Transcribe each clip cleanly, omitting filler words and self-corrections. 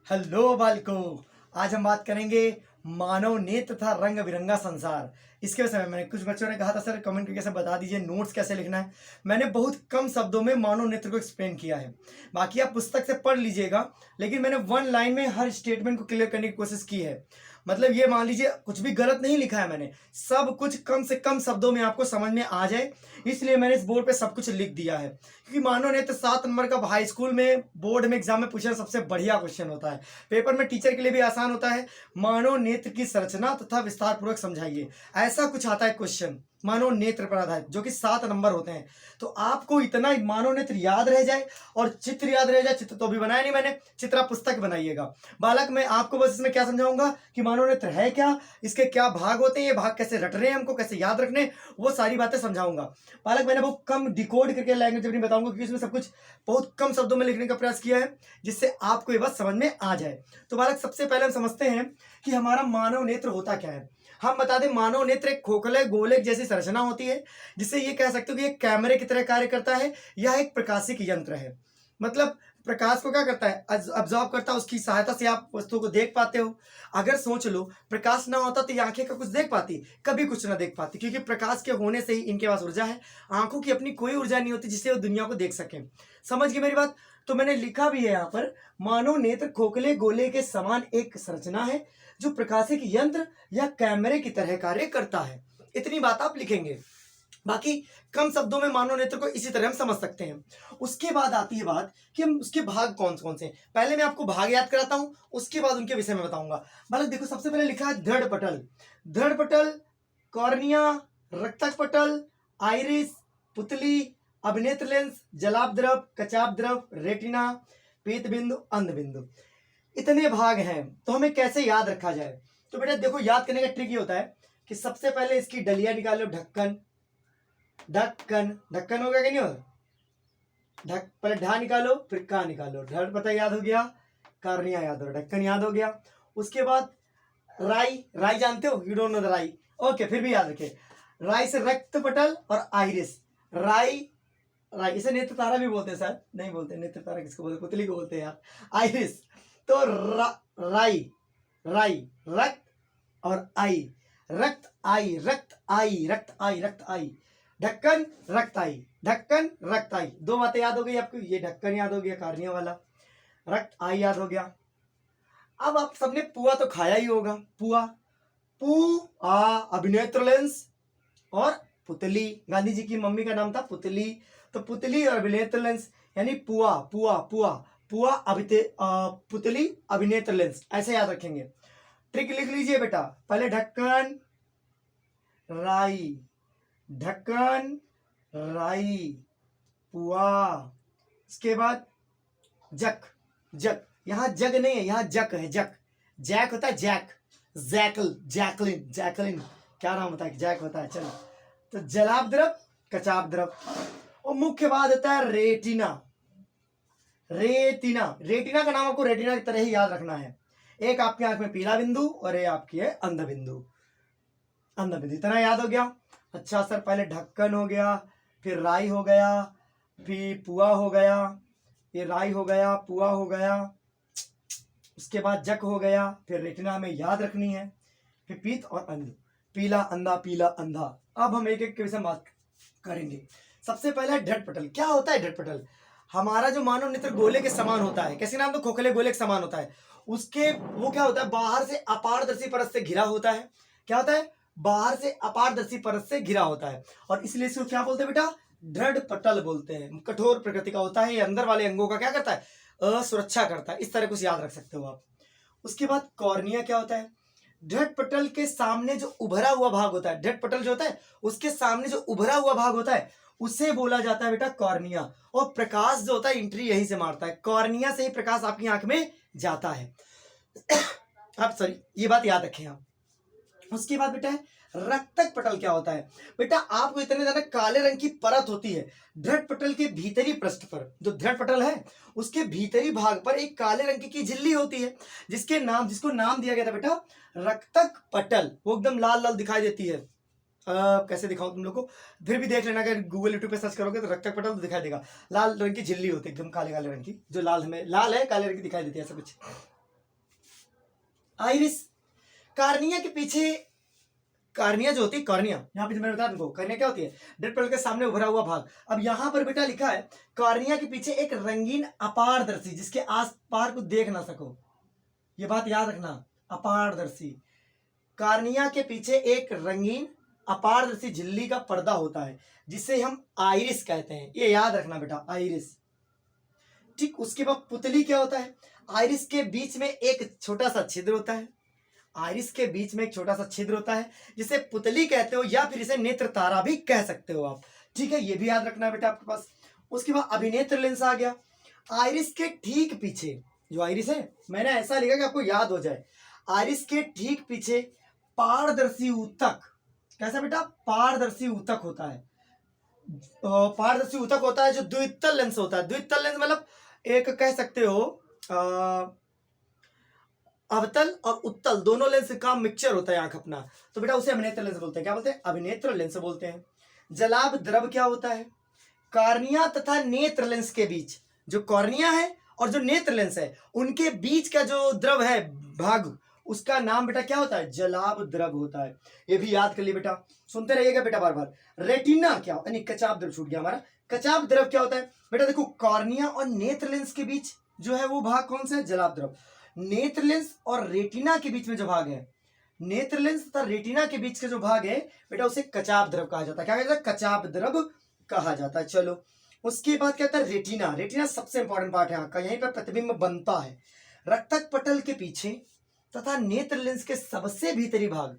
Hello बालको। आज हम बात करेंगे मानव नेत्र तथा रंग बिरंगा संसार। इसके विषय में मैंने कुछ बच्चों ने कहा था सर कमेंट करके सब बता दीजिए नोट्स कैसे लिखना है। मैंने बहुत कम शब्दों में मानव नेत्र को एक्सप्लेन किया है, बाकी आप पुस्तक से पढ़ लीजिएगा, लेकिन मैंने वन लाइन में हर स्टेटमेंट को क्लियर करने की कोशिश की है। मतलब ये मान लीजिए कुछ भी गलत नहीं लिखा है मैंने, सब कुछ कम से कम शब्दों में आपको समझ में आ जाए, इसलिए मैंने इस बोर्ड पे सब कुछ लिख दिया है। क्योंकि मानव नेत्र 7 नंबर का हाई स्कूल में बोर्ड में एग्जाम में पूछना सबसे बढ़िया क्वेश्चन होता है, पेपर में टीचर के लिए भी आसान होता है। मानव नेत्र की संरचना तथा विस्तार पूर्वक समझाइए, ऐसा कुछ आता है क्वेश्चन मानव नेत्र पर आधारित, जो कि 7 नंबर होते हैं। तो आपको इतना मानव नेत्र याद रह जाए और चित्र याद रह जाए, चित्र तो अभी बनाया नहीं मैंने, चित्र आप पुस्तक बनाइएगा। बालक मैं आपको बस इसमें क्या समझाऊंगा कि मानव नेत्र है क्या, इसके क्या भाग होते हैं, ये भाग कैसे रट रहे हैं, हमको कैसे याद रखने, वो सारी बातें समझाऊंगा। बालक मैंने बहुत कम डिकोड करके लैंग्वेज अपनी बताऊंगा, क्योंकि इसमें सब कुछ बहुत कम शब्दों में लिखने का प्रयास किया है, जिससे आपको ये बात समझ में आ जाए। तो बालक सबसे पहले हम समझते हैं कि हमारा मानव नेत्र होता क्या है। हम बता दें मानव नेत्र एक खोखले गोले जैसी संरचना होती है, जिससे ये कह सकते हो कि एक कैमरे की तरह कार्य करता है। यह एक प्रकाशिक यंत्र है, मतलब प्रकाश को क्या करता है, अब्जॉर्ब करता है, उसकी सहायता से आप वस्तुओं को देख पाते हो। अगर सोच लो प्रकाश ना होता तो ये आंखें का कुछ देख पाती, कभी कुछ ना देख पाती, क्योंकि प्रकाश के होने से ही इनके पास ऊर्जा है। आंखों की अपनी कोई ऊर्जा नहीं होती जिससे वो दुनिया को देख सकें। समझ गए मेरी बात? तो मैंने लिखा भी है यहाँ पर, मानव नेत्र खोखले गोले के समान एक संरचना है जो प्रकाशिक यंत्र या कैमरे की तरह कार्य करता है। इतनी बात आप लिखेंगे, बाकी कम शब्दों में मानव नेत्र को इसी तरह हम समझ सकते हैं। उसके बाद आती है बात कि हम उसके भाग कौन कौन से हैं। पहले मैं आपको भाग याद कराता हूं, उसके बाद उनके विषय में बताऊंगा। मतलब देखो सबसे पहले लिखा है दृढ़ पटल। दृढ़ पटल, कॉर्निया, रक्तक पटल, आइरिस, पुतली, अभिनेत्र लेंस, जलाभ द्रव, कचाप द्रव, रेटिना, पीत बिंदु, अंध बिंदु। इतने भाग हैं, तो हमें कैसे याद रखा जाए। तो बेटा देखो याद करने का ट्रिक ये होता है कि सबसे पहले इसकी डलिया निकालो, ढक्कन, ढक्कन, ढक्कन हो गया कि नहीं होगा, पहले ढा निकालो फिर का निकालो, ढड़ पता याद हो गया, कार्निया याद हो, ढक्कन याद हो गया। उसके बाद राई, राई जानते हो, यू डोंट नो द राई, ओके फिर भी याद रखे। राई से रक्त पटल और आइरिस, राई, राई इसे नेत्र तारा भी बोलते हैं, शायद नहीं बोलते नेत्र तारा, किसको बोलते, पुतली को बोलते हैं यार, आइरिस। तो राई, राई, रक्त और आई, रक्त आई, रक्त आई, रक्त आई, रक्त आई, ढक्कन रक्त आई, ढक्कन रक्त आई। दो बातें याद हो गई आपको, ये ढक्कन याद हो गया कार्निया वाला, रक्त आई याद हो गया। अब आप सबने पुआ तो खाया ही होगा, पुआ, पू आ अभिनेत्र लेंस और पुतली, गांधी जी की मम्मी का नाम था पुतली, तो पुतली और अभिनेत्र लेंस यानी पुआ, पुआ, पुआ, पुआ पुतली अभिनेत्र लेंस, ऐसे याद रखेंगे। ट्रिक लिख लीजिए बेटा, पहले ढक्कन राई, ढक्कन राई, पुआ, इसके बाद जक, जक, यहां जग नहीं है, यहां जक है, जक, जैक होता है, जैक, जैकल, जैकलिन, जैकलिन क्या नाम होता है, जैक होता है। चलो, तो जलाभ द्रव, कचाप द्रव, और मुख्य बात होता है रेटिना। रेटिना, रेटिना का नाम आपको रेटिना की तरह ही याद रखना है। एक आपकी आंख में पीला बिंदु और एक आपकी है अंध बिंदु, अंध बिंदु, इतना याद हो गया। अच्छा सर पहले ढक्कन हो गया, फिर राई हो गया, फिर पुआ हो गया, ये राई हो गया, पुआ हो गया, उसके बाद जक हो गया, फिर रेटिना हमें याद रखनी है, फिर पीत और अंध, पीला अंधा, पीला अंधा। अब हम एक एक के विषय में बात करेंगे। सबसे पहला ढट पटल। क्या होता है ढट पटल? हमारा जो मानव नेत्र गोले के समान होता है, कैसे नाम, तो खोखले गोले के समान होता है। उसके वो क्या होता है, बाहर से अपारदर्शी परत से घिरा होता है। क्या होता है, बाहर से अपारदर्शी परत से घिरा होता है, और इसलिए इसको क्या बोलते हैं बेटा, दृढ़ पटल बोलते हैं। कठोर प्रकृति का होता है, ये अंदर वाले अंगों का क्या करता है, असुरक्षा करता है। इस तरह कुछ याद रख सकते हो आप। उसके बाद कॉर्निया क्या होता है, दृढ़ पटल के सामने जो उभरा हुआ भाग होता है, दृढ़ पटल जो होता है उसके सामने जो उभरा हुआ भाग होता है उसे बोला जाता है बेटा कॉर्निया। और प्रकाश जो होता है एंट्री यहीं से मारता है, कॉर्निया से ही प्रकाश आपकी आंख में जाता है। आप सॉरी ये बात याद रखें आप। उसके बाद बेटा रक्तक पटल क्या होता है, बेटा आपको इतने ज्यादा काले रंग की परत होती है दृढ़ पटल के भीतरी पृष्ठ पर, जो दृढ़ पटल है उसके भीतरी भाग पर एक काले रंग की झिल्ली होती है, जिसको नाम दिया गया था बेटा रक्तक पटल। वो एकदम लाल लाल दिखाई देती है। कैसे दिखाऊं तुम लोग को, फिर भी देख लेना, अगर गूगल यूट्यूब पे सर्च करोगे तो रक्तक पटल तो दिखाई देगा। लाल रंग की झिल्ली होती है, एकदम काले काले रंग की, जो लाल है काले रंग की दिखाई देती है, ऐसा कुछ। आइरिस। कार्निया के पीछे, कार्निया जो होती है, कॉर्निया, यहाँ पे जो मैंने बताया तुमको, कॉर्निया क्या होती है, डेड पेडल के सामने उभरा हुआ भाग। अब यहाँ पर बेटा लिखा है कॉर्निया के पीछे एक रंगीन अपारदर्शी, जिसके आस पार को देख ना सको, ये बात याद रखना, अपारदर्शी। कार्निया के पीछे एक रंगीन अपारदर्शी झिल्ली का पर्दा होता है, जिसे हम आइरिस कहते हैं, ये याद रखना बेटा, आइरिस। ठीक, उसके बाद पुतली क्या होता है, आइरिस के बीच में एक छोटा सा छिद्र होता है, आइरिस के बीच में एक छोटा सा छिद्र होता है, जिसे पुतली कहते हो या फिर इसे नेत्र तारा भी कह सकते हो आप। ठीक है, ये भी याद रखना है बेटा आपके पास। उसके बाद अभिनेत्र लेंस आ गया। आइरिस के ठीक पीछे जो आइरिस है, मैंने ऐसा लिखा कि आपको याद हो जाए, आइरिस के ठीक पीछे पारदर्शी ऊतक, कैसा बेटा, पारदर्शी ऊतक होता है, पारदर्शी ऊतक होता है जो द्वितल लेंस होता है। द्वितल लेंस मतलब एक कह सकते हो अवतल और उत्तल दोनों लेंस का मिक्सचर होता है आंख अपना, तो बेटा उसे अभिनेत्र लेंस बोलते हैं। क्या बोलते हैं, अभिनेत्र लेंस बोलते हैं। जलाभ द्रव क्या होता है, कॉर्निया तथा नेत्र लेंस के बीच, जो कॉर्निया है और जो नेत्र लेंस है उनके बीच का जो द्रव है भाग, उसका नाम बेटा क्या होता है, जलाभ द्रव होता है। ये भी याद कर लिए बेटा, सुनते रहिएगा बेटा बार बार। रेटिना क्या, यानी कचाप द्रव छूट गया हमारा, कचाप द्रव क्या होता है बेटा, देखो कॉर्निया और नेत्र लेंस के बीच जो है वो भाग कौन सा है, जलाभ द्रव। नेत्र लेंस और रेटिना के बीच में जो भाग है, नेत्र लेंस तथा रेटिना के बीच का जो भाग है बेटा, उसे कचाप द्रव कहा जाता है। क्या कहता है, कचाप द्रव कहा जाता है। चलो उसके बाद क्या होता है, रेटिना। रेटिना सबसे इंपॉर्टेंट पार्ट है आंख का, यहीं पर प्रतिबिंब बनता है। रक्तक पटल के पीछे तथा नेत्र लेंस के सबसे भीतरी भाग,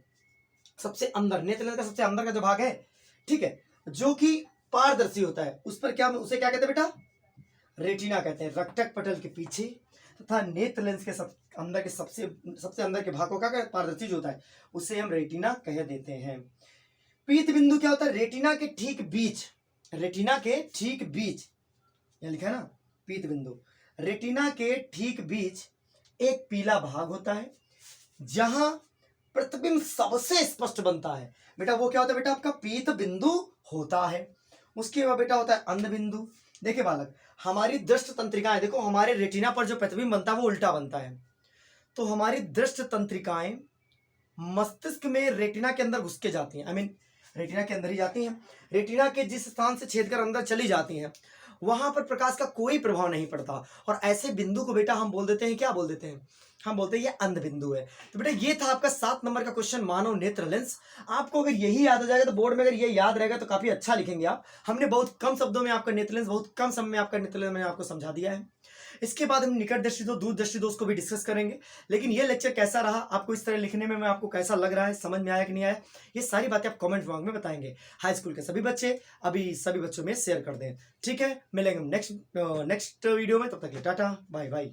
सबसे अंदर, नेत्र लेंस का सबसे अंदर का जो भाग है, ठीक है, जो कि पारदर्शी होता है, उस पर क्या, उसे क्या कहते हैं बेटा, रेटिना कहते हैं। रक्तक पटल के पीछे तथा नेत्र लेंस के अंदर के सबसे अंदर के भाग को क्या कहते हैं, पारदर्शी जो होता है, उसे हम रेटिना कह देते हैं। पीत बिंदु क्या होता है, रेटिना के ठीक बीच, रेटिना के ठीक बीच, यह लिखा है ना, पीत बिंदु, रेटिना के ठीक बीच एक पीला भाग होता है जहां प्रतिबिंब सबसे स्पष्ट बनता है बेटा, वो क्या होता है बेटा, आपका पीत बिंदु होता है। उसके बाद बेटा होता है अंध बिंदु। देखिए बालक, हमारी दृष्ट तंत्रिकाएं, देखो हमारे रेटिना पर जो प्रतिबिंब बनता है वो उल्टा बनता है, तो हमारी दृष्ट तंत्रिकाएं मस्तिष्क में रेटिना के अंदर घुस के जाती हैं, आई मीन रेटिना के अंदर ही जाती हैं। रेटिना के जिस स्थान से छेद कर अंदर चली जाती हैं वहां पर प्रकाश का कोई प्रभाव नहीं पड़ता, और ऐसे बिंदु को बेटा हम बोल देते हैं, क्या बोल देते हैं, हम बोलते हैं ये अंध बिंदु है। तो बेटा ये था आपका 7 नंबर का क्वेश्चन, मानव नेत्र लेंस। आपको अगर यही याद हो जाएगा तो बोर्ड में अगर ये याद रहेगा तो काफी अच्छा लिखेंगे आप। हमने बहुत कम शब्दों में आपका नेत्र लेंस, बहुत कम समय में आपका नेत्र लेंस मैंने आपको समझा दिया है। इसके बाद हम निकट दृष्टि दो, दूर दृष्टि दो, उसको भी डिस्कस करेंगे। लेकिन ये लेक्चर कैसा रहा आपको, इस तरह लिखने में मैं आपको कैसा लग रहा है, समझ में आया कि नहीं आया, ये सारी बातें आप कमेंट बॉक्स में बताएंगे। हाई स्कूल के सभी बच्चे अभी सभी बच्चों में शेयर कर दें, ठीक है। मिलेंगे नेक्स्ट वीडियो में, तब तक के टाटा बाय बाय।